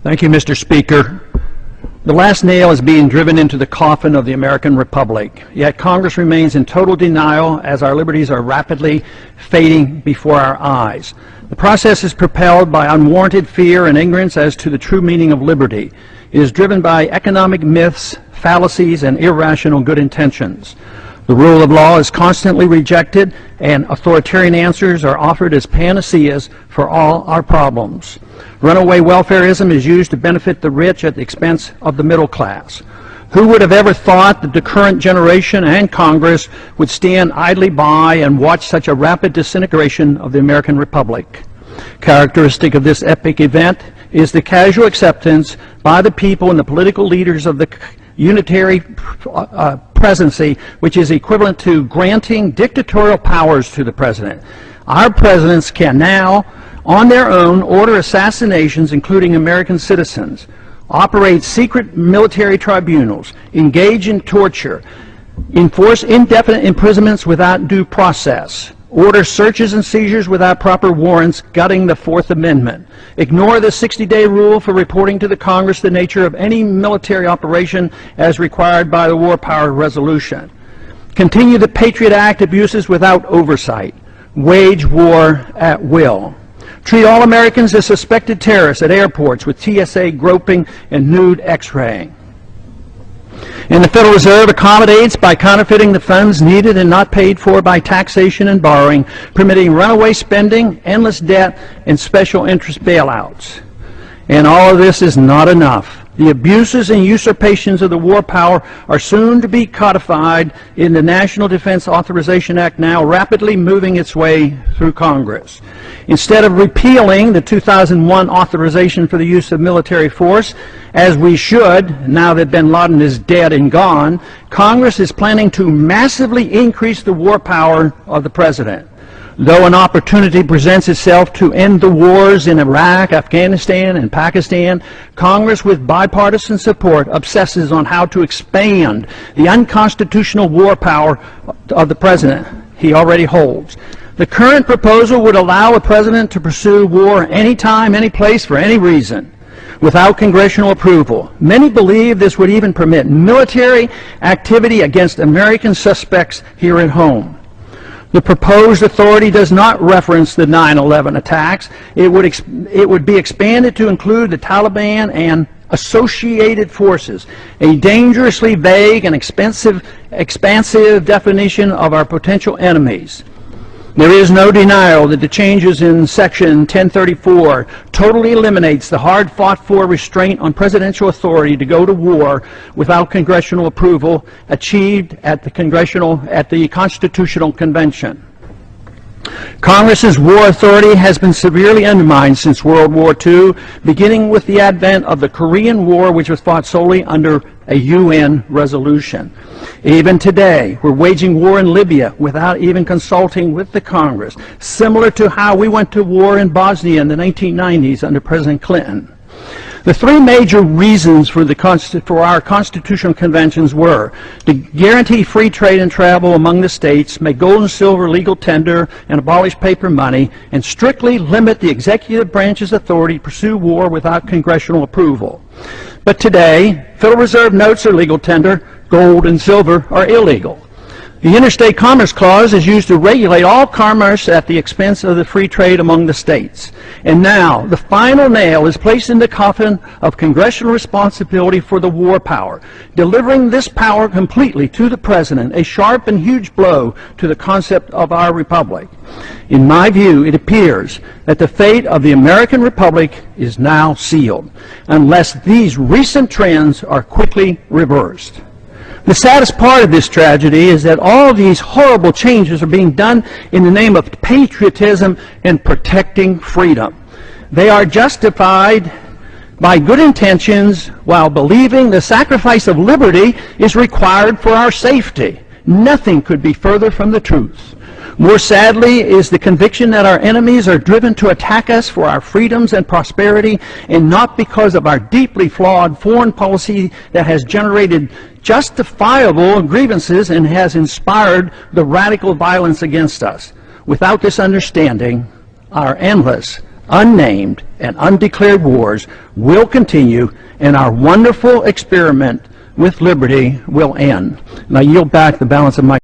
Thank you, Mr. Speaker. The last nail is being driven into the coffin of the American Republic, yet Congress remains in total denial as our liberties are rapidly fading before our eyes. The process is propelled by unwarranted fear and ignorance as to the true meaning of liberty. It is driven by economic myths, fallacies, and irrational good intentions. The rule of law is constantly rejected, and authoritarian answers are offered as panaceas for all our problems. Runaway welfareism is used to benefit the rich at the expense of the middle class. Who would have ever thought that the current generation and Congress would stand idly by and watch such a rapid disintegration of the American Republic? Characteristic of this epic event is the casual acceptance by the people and the political leaders of the unitary presidency, which is equivalent to granting dictatorial powers to the president. Our presidents can now, on their own, order assassinations, including American citizens, operate secret military tribunals, engage in torture, enforce indefinite imprisonments without due process, order searches and seizures without proper warrants, gutting the Fourth Amendment, ignore the 60-day rule for reporting to the Congress the nature of any military operation as required by the War Power Resolution, continue the Patriot Act abuses without oversight, wage war at will, treat all Americans as suspected terrorists at airports with TSA groping and nude X-raying. And the Federal Reserve accommodates by counterfeiting the funds needed and not paid for by taxation and borrowing, permitting runaway spending, endless debt, and special interest bailouts. And all of this is not enough. The abuses and usurpations of the war power are soon to be codified in the National Defense Authorization Act, now rapidly moving its way through Congress. Instead of repealing the 2001 authorization for the use of military force, as we should, now that bin Laden is dead and gone, Congress is planning to massively increase the war power of the president. Though an opportunity presents itself to end the wars in Iraq, Afghanistan, and Pakistan, Congress, with bipartisan support, obsesses on how to expand the unconstitutional war power of the president he already holds. The current proposal would allow a president to pursue war anytime, any place, for any reason, without congressional approval. Many believe this would even permit military activity against American suspects here at home. The proposed authority does not reference the 9/11 attacks. It would be expanded to include the Taliban and associated forces, a dangerously vague and expansive definition of our potential enemies. There is no denial that the changes in Section 1034 totally eliminates the hard-fought-for restraint on presidential authority to go to war without congressional approval achieved at the Constitutional Convention. Congress's war authority has been severely undermined since World War II, beginning with the advent of the Korean War, which was fought solely under a UN resolution. Even today, we're waging war in Libya without even consulting with the Congress, similar to how we went to war in Bosnia in the 1990s under President Clinton. The three major reasons for our constitutional conventions were to guarantee free trade and travel among the states, make gold and silver legal tender, and abolish paper money, and strictly limit the executive branch's authority to pursue war without congressional approval. But today, Federal Reserve notes are legal tender, gold and silver are illegal. The Interstate Commerce Clause is used to regulate all commerce at the expense of the free trade among the states. And now, the final nail is placed in the coffin of congressional responsibility for the war power, delivering this power completely to the president, a sharp and huge blow to the concept of our republic. In my view, it appears that the fate of the American Republic is now sealed, unless these recent trends are quickly reversed. The saddest part of this tragedy is that all these horrible changes are being done in the name of patriotism and protecting freedom. They are justified by good intentions while believing the sacrifice of liberty is required for our safety. Nothing could be further from the truth. More sadly is the conviction that our enemies are driven to attack us for our freedoms and prosperity, and not because of our deeply flawed foreign policy that has generated justifiable grievances and has inspired the radical violence against us. Without this understanding, our endless, unnamed, and undeclared wars will continue, and our wonderful experiment with liberty will end. And I yield back the balance of my